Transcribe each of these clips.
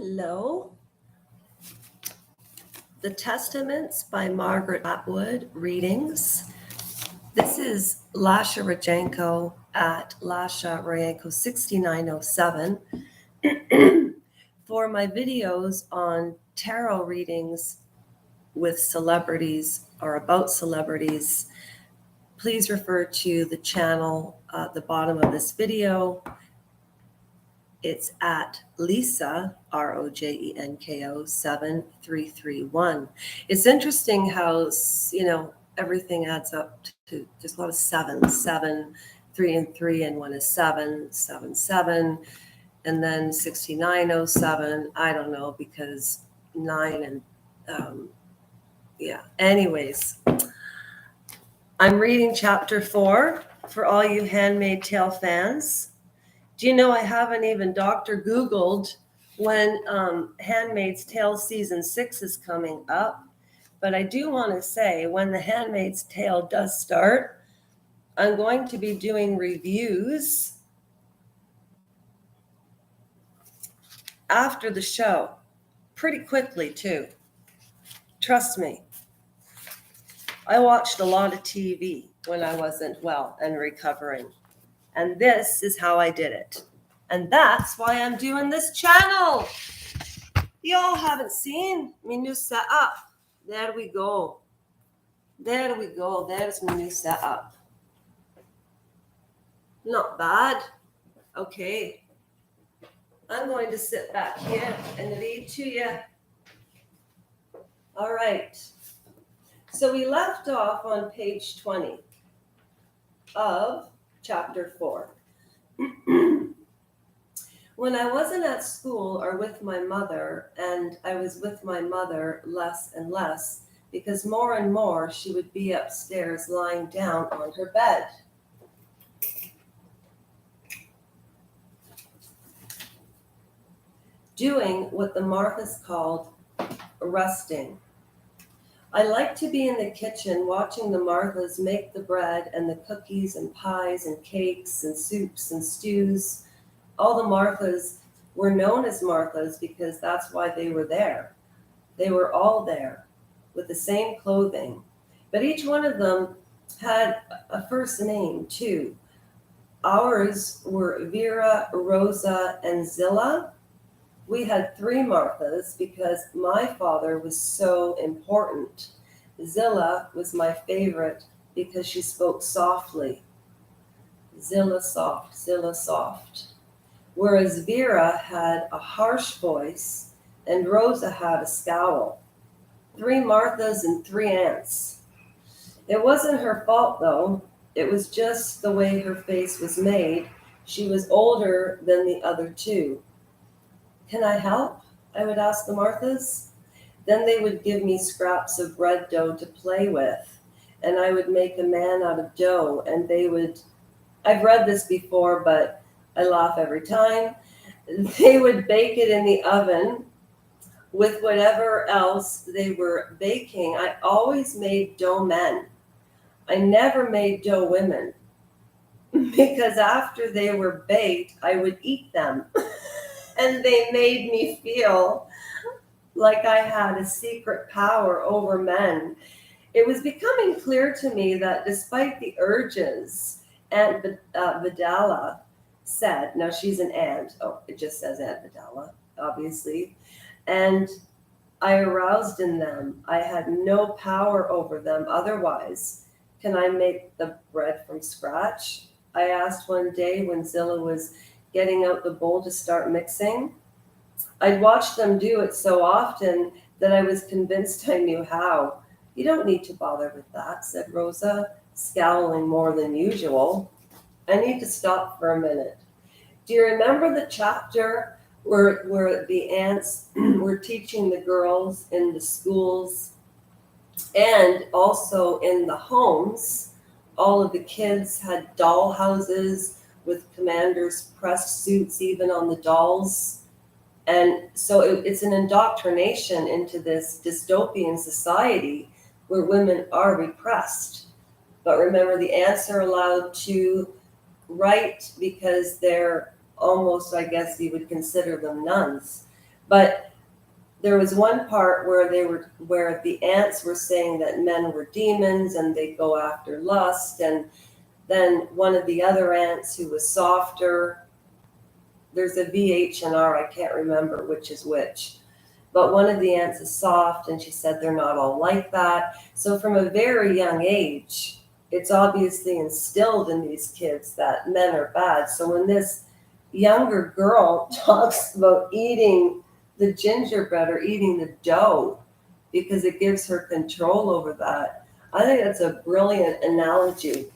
Hello. The Testaments by Margaret Atwood readings. This is Lasha Rajenko at Lasha Rajenko 6907 for my videos on tarot readings with celebrities or about celebrities. Please refer to the channel at the bottom of this video. It's at Lisa, Rojenko 7331. It's interesting how, everything adds up to just a lot of sevens. 7, 3 and 3, and 1 is 7, 7, 7. And then 6907, I don't know, because 9 and, Anyways, I'm reading chapter 4 for all you Handmaid's Tale fans. Do you know I haven't even Dr. Googled when Handmaid's Tale season 6 is coming up? But I do want to say when the Handmaid's Tale does start, I'm going to be doing reviews after the show, pretty quickly too. Trust me. I watched a lot of TV when I wasn't well and recovering. And this is how I did it. And that's why I'm doing this channel. Y'all haven't seen my new setup. There we go. There we go. There's my new setup. Not bad. Okay. I'm going to sit back here and read to you. All right. So we left off on page 20 of chapter 4. When I wasn't at school or with my mother, and I was with my mother less and less, because more and more she would be upstairs lying down on her bed. Doing what the Marthas called resting. I liked to be in the kitchen watching the Marthas make the bread and the cookies and pies and cakes and soups and stews. All the Marthas were known as Marthas because that's why they were there. They were all there with the same clothing. But each one of them had a first name too. Ours were Vera, Rosa, and Zilla. We had 3 Marthas because my father was so important. Zilla was my favorite because she spoke softly. Zilla soft, Zilla soft. Whereas Vera had a harsh voice and Rosa had a scowl. 3 Marthas and 3 aunts. It wasn't her fault though. It was just the way her face was made. She was older than the other 2. Can I help? I would ask the Marthas. Then they would give me scraps of bread dough to play with, and I would make a man out of dough, and they would, I've read this before, but I laugh every time. They would bake it in the oven with whatever else they were baking. I always made dough men. I never made dough women because after they were baked, I would eat them. And they made me feel like I had a secret power over men. It was becoming clear to me that despite the urges, Aunt Vidala said, now she's an aunt. Oh, it just says Aunt Vidala, obviously. And I aroused in them. I had no power over them otherwise. Can I make the bread from scratch? I asked one day when Zilla was getting out the bowl to start mixing. I'd watched them do it so often that I was convinced I knew how. You don't need to bother with that, said Rosa, scowling more than usual. I need to stop for a minute. Do you remember the chapter where the aunts were teaching the girls in the schools and also in the homes? All of the kids had doll houses with commanders' pressed suits even on the dolls. And so it's an indoctrination into this dystopian society where women are repressed. But remember, the aunts are allowed to write because they're almost, I guess you would consider them nuns. But there was one part where the ants were saying that men were demons and they go after lust, and then one of the other ants who was softer, there's a VH and R, I can't remember which is which, but one of the ants is soft, and she said they're not all like that. So from a very young age, it's obviously instilled in these kids that men are bad. So when this younger girl talks about eating the gingerbread or eating the dough because it gives her control over that, I think that's a brilliant analogy.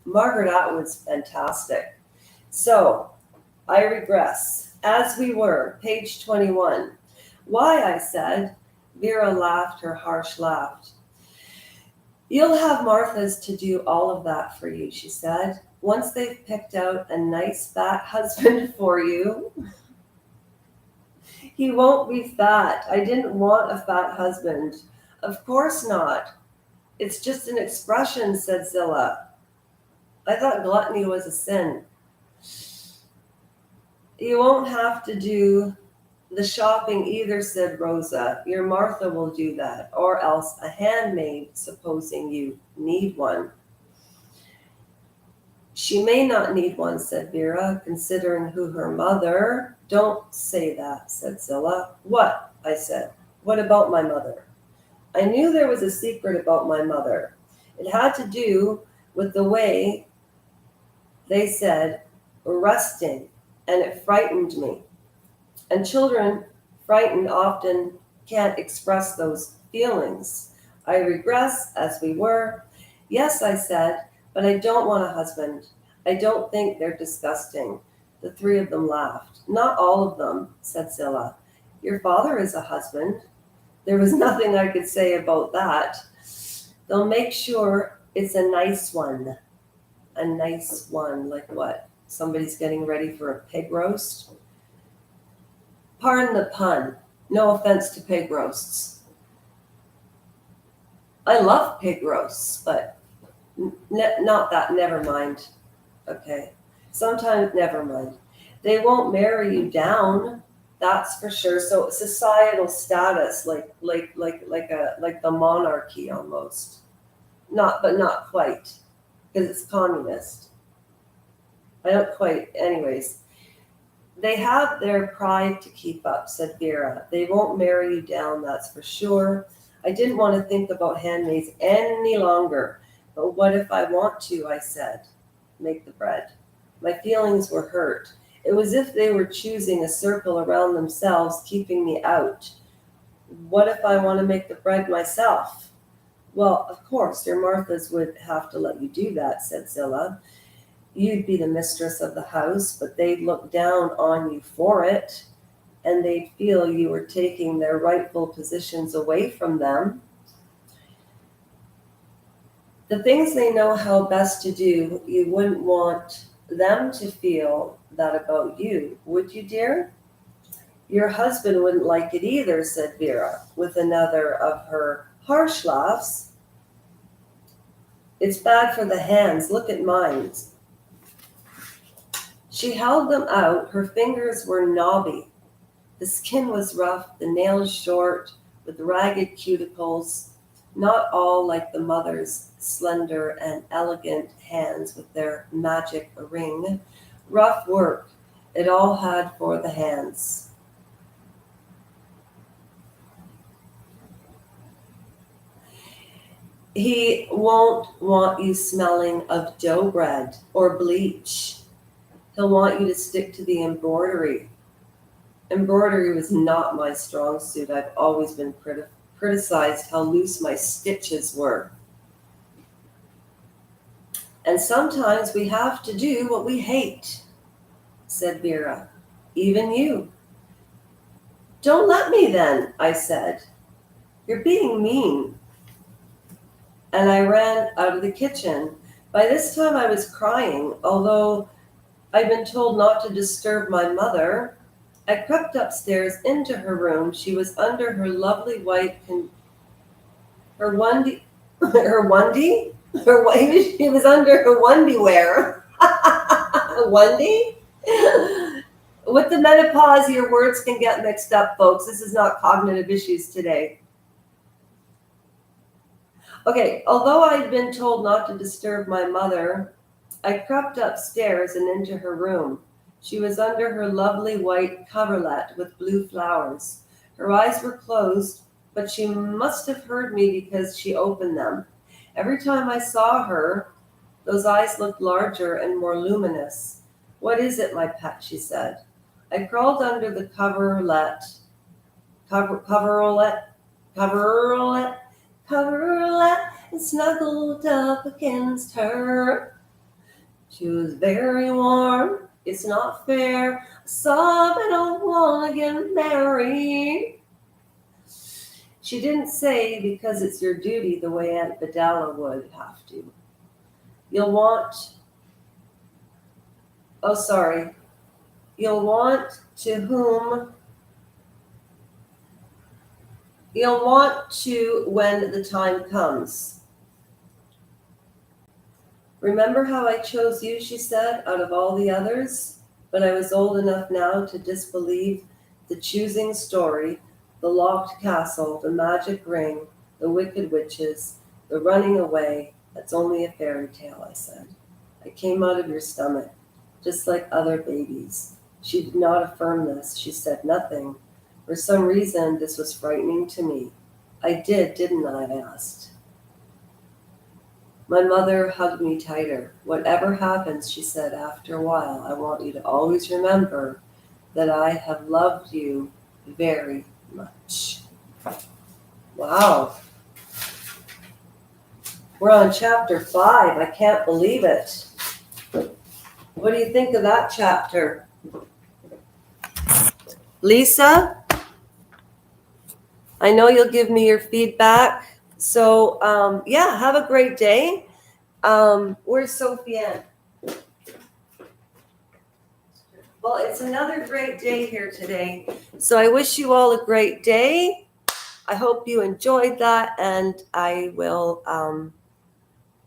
Margaret Atwood's fantastic. So I regress. As we were, page 21. Why, I said. Vera laughed her harsh laugh. You'll have Martha's to do all of that for you, she said. Once they've picked out a nice fat husband for you. He won't be fat. I didn't want a fat husband. Of course not. It's just an expression, said Zilla. I thought gluttony was a sin. You won't have to do the shopping either, said Rosa. Your Martha will do that, or else a handmaid, supposing you need one. She may not need one, said Vera, considering who her mother. Don't say that, said Zilla. What? I said. What about my mother? I knew there was a secret about my mother. It had to do with the way they said resting, and it frightened me. And children frightened often can't express those feelings. I regress, as we were. Yes, I said, but I don't want a husband. I don't think they're disgusting. The three of them laughed. Not all of them, said Zilla. Your father is a husband. There was nothing I could say about that. They'll make sure it's a nice one. A nice one, like what? Somebody's getting ready for a pig roast? Pardon the pun. No offense to pig roasts. I love pig roasts, but not that. Never mind. Okay. Sometimes, never mind. They won't marry you down. That's for sure. So societal status, like the monarchy almost. But not quite, because it's communist. I don't quite. Anyways. They have their pride to keep up, said Vera. They won't marry you down, that's for sure. I didn't want to think about handmaids any longer. But what if I want to, I said. Make the bread. My feelings were hurt. It was as if they were choosing a circle around themselves, keeping me out. What if I want to make the bread myself? Well, of course, your Marthas would have to let you do that, said Zilla. You'd be the mistress of the house, but they'd look down on you for it, and they'd feel you were taking their rightful positions away from them. The things they know how best to do, you wouldn't want them to feel that about you, would you, dear? Your husband wouldn't like it either, said Vera, with another of her harsh laughs. It's bad for the hands. Look at mine. She held them out. Her fingers were knobby. The skin was rough, the nails short, with ragged cuticles, not all like the mother's slender and elegant hands with their magic ring. Rough work, it all had for the hands. He won't want you smelling of dough bread or bleach. He'll want you to stick to the embroidery. Embroidery was not my strong suit. I've always been criticized how loose my stitches were. And sometimes we have to do what we hate, said Vera. Even you. Don't let me then, I said. You're being mean. And I ran out of the kitchen. By this time I was crying, although I'd been told not to disturb my mother. I crept upstairs into her room. She was under her lovely white, her onesie. She was under her onesie wear. Onesie? With the menopause, your words can get mixed up, folks. This is not cognitive issues today. Okay, although I'd been told not to disturb my mother, I crept upstairs and into her room. She was under her lovely white coverlet with blue flowers. Her eyes were closed, but she must have heard me because she opened them. Every time I saw her, those eyes looked larger and more luminous. "What is it, my pet?" she said. I crawled under the coverlet, and snuggled up against her. She was very warm. "It's not fair. I sob and I wanna get married." She didn't say because it's your duty the way Aunt Vidala would have to. You'll want to when the time comes. "Remember how I chose you," she said, "out of all the others? But I was old enough now to disbelieve the choosing story, the locked castle, the magic ring, the wicked witches, the running away. That's only a fairy tale," I said. "I came out of your stomach, just like other babies." She did not affirm this. She said nothing. For some reason, this was frightening to me. "I didn't I?" I asked. My mother hugged me tighter. "Whatever happens," she said after a while, "I want you to always remember that I have loved you very much." Wow. We're on chapter 5. I can't believe it. What do you think of that chapter? Lisa, I know you'll give me your feedback. So, have a great day. Where's Sophie Ann? Well, it's another great day here today. So I wish you all a great day. I hope you enjoyed that. And I will,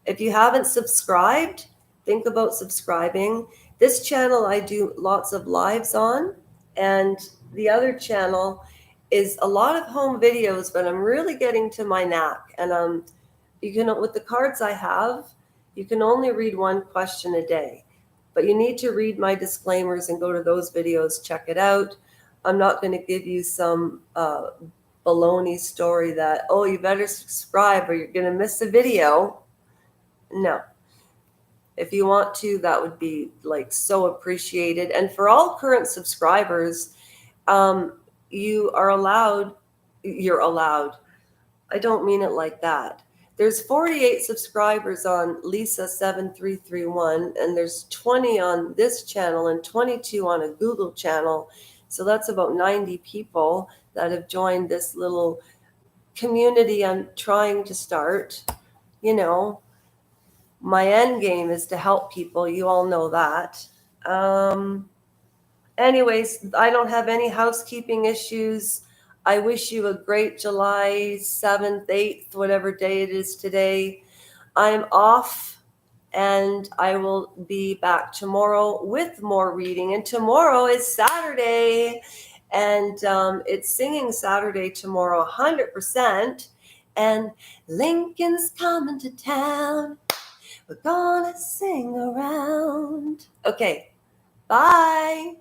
if you haven't subscribed, think about subscribing. This channel I do lots of lives on. And the other channel is a lot of home videos, but I'm really getting to my knack. And you can, with the cards I have, you can only read one question a day. But you need to read my disclaimers and go to those videos, check it out. I'm not going to give you some baloney story that, "Oh, you better subscribe or you're going to miss a video." No. If you want to, that would be like so appreciated. And for all current subscribers, you're allowed. I don't mean it like that. There's 48 subscribers on Lisa7331, and there's 20 on this channel and 22 on a Google channel. So that's about 90 people that have joined this little community I'm trying to start. You know, my end game is to help people. You all know that. Anyways, I don't have any housekeeping issues. I wish you a great July 7th, 8th, whatever day it is today. I'm off and I will be back tomorrow with more reading. And tomorrow is Saturday and it's Singing Saturday tomorrow, 100%. And Lincoln's coming to town. We're gonna sing around. Okay, bye.